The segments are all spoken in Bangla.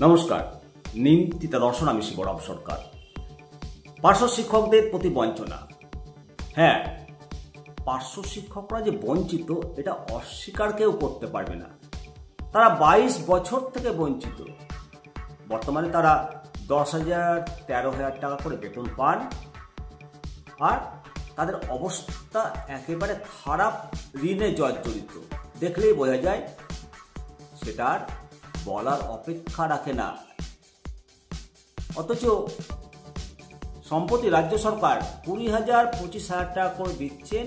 নমস্কার। নিমতিতা দর্শন, আমি শিবরাম সরকার। পার্শ্ব শিক্ষকদের প্রতি বঞ্চনা। হ্যাঁ, পার্শ্ব শিক্ষকরা যে বঞ্চিত এটা অস্বীকার কেউ করতে পারবে না। তারা 22 বছর থেকে বঞ্চিত। বর্তমানে তারা 10,000 13,000 টাকা করে বেতন পান, আর তাদের অবস্থা একেবারে খারাপ, ঋণে জর্জরিত। দেখলেই বোঝা যায়, সেটার বলার অপেক্ষা রাখে না। অথচ সম্প্রতি রাজ্য সরকার 20,000 25,000 টাকা করে দিচ্ছেন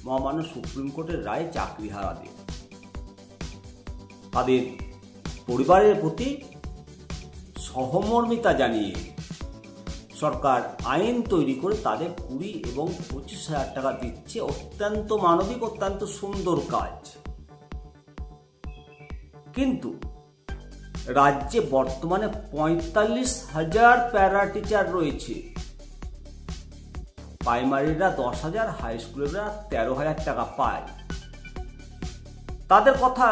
মহামান্য সুপ্রিম কোর্টের রায়ে চাকরিহারাদের। তাদের পরিবারের প্রতি সহমর্মিতা জানিয়ে সরকার আইন তৈরি করে তাদের 20 এবং 25,000 টাকা দিচ্ছে। অত্যন্ত মানবিক, অত্যন্ত সুন্দর কাজ। কিন্তু রাজ্যে বর্তমানে 45,000 প্যারা টিচার রয়েছে। প্রাইমারিরা 10,000, হাই স্কুলেরা 13,000 টাকা পায়। তাদের কথা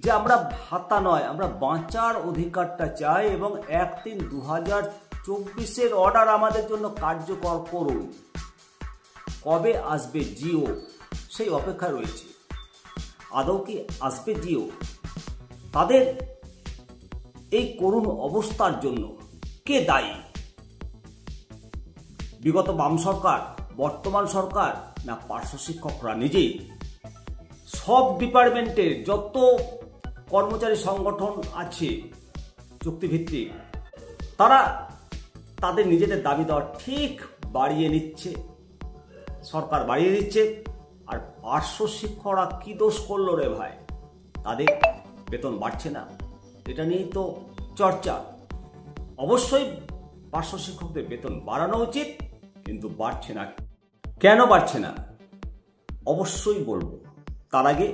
যে আমরা ভাতা নয়, আমরা বাঁচার অধিকারটা চাই এবং 1/3/2024 অর্ডার আমাদের জন্য কার্যকর করুন। কবে আসবে জিও, সেই অপেক্ষায় রয়েছে। আদৌ কি আসবে জিও? তাদের এই করুণ অবস্থার জন্য কে দায়ী? বিগত বাম সরকার, বর্তমান সরকার, না পার্শ্ব শিক্ষকরা নিজেই? সব ডিপার্টমেন্টের যত কর্মচারী সংগঠন আছে চুক্তিভিত্তিক, তারা তাদের নিজেদের দাবি দেওয়া ঠিক বাড়িয়ে নিচ্ছে। সরকার বাড়িয়ে দিচ্ছে। আর পার্শ্ব শিক্ষকরা কি দোষ করলো রে ভাই? তাদের বেতন বাড়ছে না, এটা নিয়েই তো চর্চা। অবশ্যই পার্শ্ব শিক্ষকদের বেতন বাড়ানো উচিত, কিন্তু বাড়ছে না। কেন বাড়ছে না অবশ্যই বলবো। তার আগে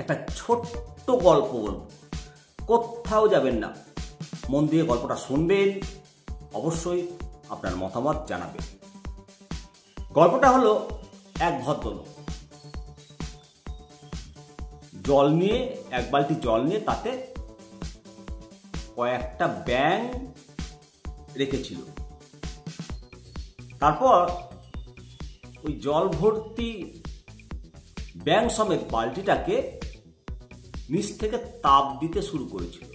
একটা ছোট্ট গল্প বলবো। কোথাও যাবেন না, মন দিয়ে গল্পটা শুনবেন, অবশ্যই আপনার মতামত জানাবেন। গল্পটা হলো, এক ভদ্রলোক জল নিয়ে, এক বালতি জল নিয়ে তাতে কয়েকটা ব্যাঙ রেখেছিল। তারপর ওই জল ভর্তি ব্যাঙ সমেত বালতিটাকে নিচ থেকে তাপ দিতে শুরু করেছিল।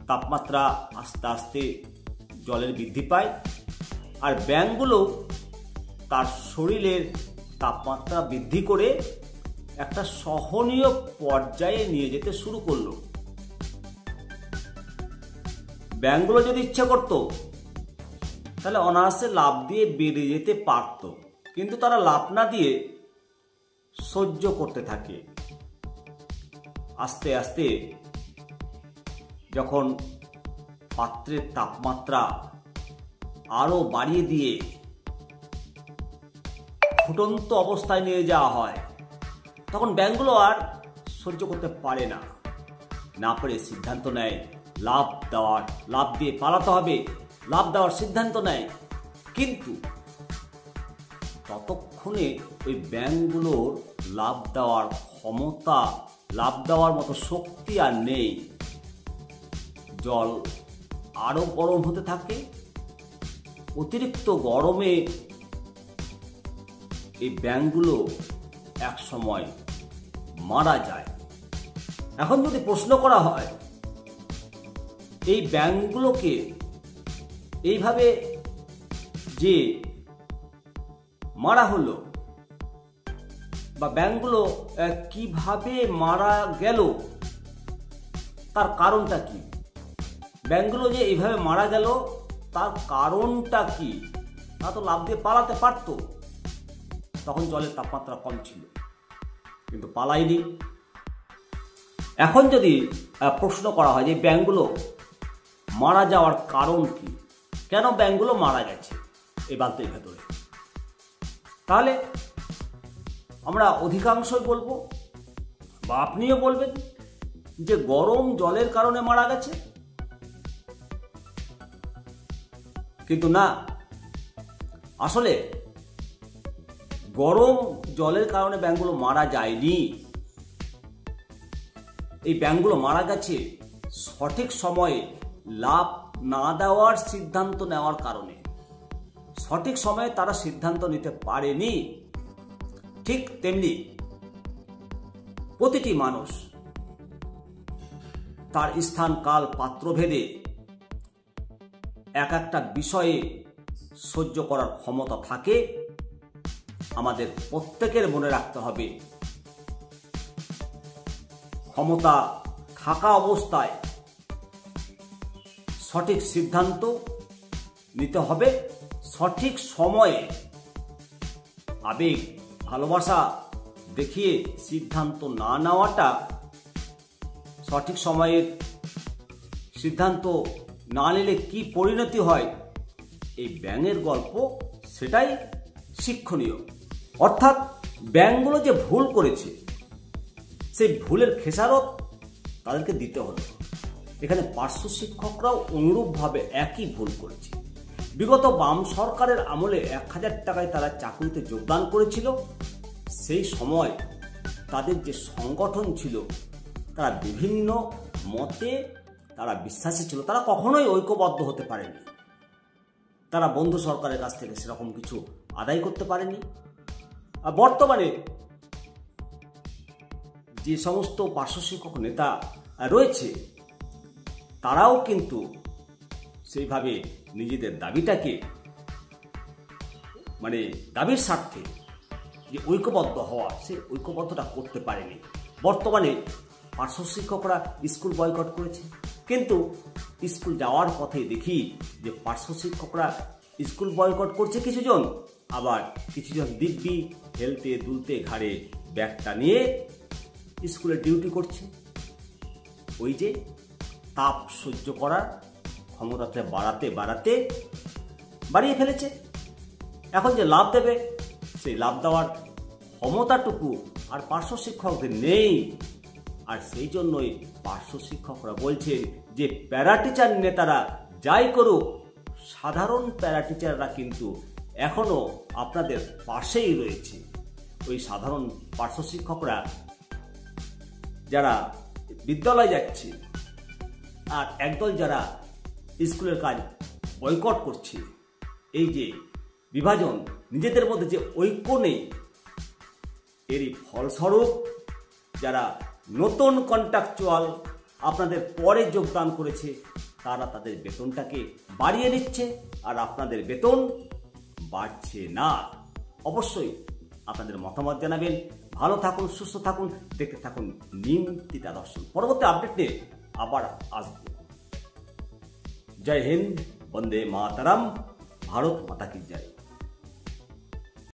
তাপমাত্রা আস্তে আস্তে জলের বৃদ্ধি পায়, আর ব্যাঙগুলো তার শরীরের তাপমাত্রা বৃদ্ধি করে একটা সহনীয় পর্যায়ে নিয়ে যেতে শুরু করলো। ব্যাঙগুলো যদি ইচ্ছা করতো তাহলে অনায়াসে লাফ দিয়ে বেরিয়ে যেতে পারত, কিন্তু তারা লাফ না দিয়ে সহ্য করতে থাকে। আস্তে আস্তে যখন পাত্রের তাপমাত্রা আরো বাড়িয়ে দিয়ে ফুটন্ত অবস্থায় নিয়ে যাওয়া হয়, তখন ব্যাঙগুলো আর সহ্য করতে পারে না। না পারে সিদ্ধান্ত নেয় লাফ দেওয়ার, লাফ দিয়ে পালাতে হবে, লাফ দেওয়ার সিদ্ধান্ত নেয়। কিন্তু ততক্ষণে ওই ব্যাঙগুলোর লাফ দেওয়ার ক্ষমতা, লাফ দেওয়ার মতো শক্তি আর নেই। জল আরো গরম হতে থাকে। অতিরিক্ত গরমে এই ব্যাঙগুলো এক সময় মারা যায়। এখন যদি প্রশ্ন করা হয়, এই ব্যাঙগুলোকে এইভাবে যে মারা হলো, বা ব্যাঙগুলো কিভাবে মারা গেল, তার কারণটা কি? ব্যাঙগুলো যে এইভাবে মারা গেল, তার কারণটা কি? তারা তো লাফ দিয়ে পালাতে পারত। তখন জলের তাপমাত্রা কম ছিল, কিন্তু পালায়নি। এখন যদি প্রশ্ন করা হয় যে ব্যাঙগুলো মারা যাওয়ার কারণ কি, কেন ব্যাঙগুলো মারা গেছে এই বালতির ভেতরে, তাহলে আমরা অধিকাংশই বলবো, বা আপনিও বলবেন, যে গরম জলের কারণে মারা গেছে। কিন্তু না, আসলে গরম জলের কারণে ব্যাঙগুলো মারা যায়নি। এই ব্যাঙগুলো মারা গেছে সঠিক সময়ে লাভ না দেওয়ার সিদ্ধান্ত নেওয়ার কারণে, সঠিক সময়ে তারা সিদ্ধান্ত নিতে পারেনি। ঠিক তেমনি প্রতিটি মানুষ তার স্থান কাল পাত্রভেদে এক একটা বিষয়ে সহ্য করার ক্ষমতা থাকে। আমাদের প্রত্যেকের মনে রাখতে হবে, ক্ষমতা থাকা অবস্থায় সঠিক সিদ্ধান্ত নিতে হবে সঠিক সময়ে। আবেগ ভালোবাসা দেখিয়ে সিদ্ধান্ত না নেওয়াটা, সঠিক সময়ের সিদ্ধান্ত না নিলে কি পরিণতি হয়, এই ব্যাঙের গল্প সেটাই শিক্ষণীয়। অর্থাৎ ব্যাঙগুলো যে ভুল করেছে, সেই ভুলের খেসারত তাদেরকে দিতে হলো। এখানে পার্শ্ব শিক্ষকরাও অনুরূপভাবে একই ভুল করেছে। বিগত বাম সরকারের আমলে 1000 টাকায় তারা চাকরিতে যোগদান করেছিল। সেই সময় তাদের যে সংগঠন ছিল, তারা বিভিন্ন মতে তারা বিশ্বাসী ছিল, তারা কখনোই ঐক্যবদ্ধ হতে পারেনি। তারা বন্ধু সরকারের কাছ থেকে সেরকম কিছু আদায় করতে পারেনি। আর বর্তমানে যে সমস্ত পার্শ্ব শিক্ষক নেতা রয়েছে, তারাও কিন্তু সেইভাবে নিজেদের দাবিটাকে, দাবির স্বার্থে যে ঐক্যবদ্ধ হওয়া, সে ঐক্যবদ্ধটা করতে পারেনি। বর্তমানে পার্শ্ব শিক্ষকরা স্কুল বয়কট করেছে, কিন্তু স্কুল যাওয়ার পথে দেখি যে পার্শ্ব শিক্ষকরা স্কুল বয়কট করছে কিছুজন, আবার কিছুজন দিব্যি হেলতে দুলতে ঘাড়ে ব্যাগটা নিয়ে স্কুলে ডিউটি করছে। ওই যে তাপ সহ্য করার ক্ষমতাটা বাড়িয়ে ফেলেছে। এখন যে লাভ দেবে, সেই লাভ দেওয়ার ক্ষমতাটুকু আর পার্শ্ব শিক্ষকদের নেই। আর সেই জন্যই পার্শ্ব শিক্ষকরা বলছেন যে প্যারা টিচার নেতারা যাই করুক, সাধারণ প্যারা টিচাররা কিন্তু এখনো আপনাদের পাশেই রয়েছে। ওই সাধারণ পার্শ্ব শিক্ষকরা যারা বিদ্যালয়ে যাচ্ছে, আর একদল যারা স্কুলের কাজ বয়কট করছে, এই যে বিভাজন, নিজেদের মধ্যে যে ঐক্য নেই, এরই ফলস্বরূপ যারা নতুন কন্ট্রাকচুয়াল আপনাদের পরে যোগদান করেছে, তারা তাদের বেতনটাকে বাড়িয়ে নিচ্ছে, আর আপনাদের বেতন বাড়ছে না। অবশ্যই আপনাদের মতামত জানাবেন। ভালো থাকুন, সুস্থ থাকুন, দেখতে থাকুন নিমতিতা দর্শন। পরবর্তী আপডেট নিয়ে আবার আসব। জয় হিন্দ, বন্দে মাতরম, ভারত মাতা কি জয়।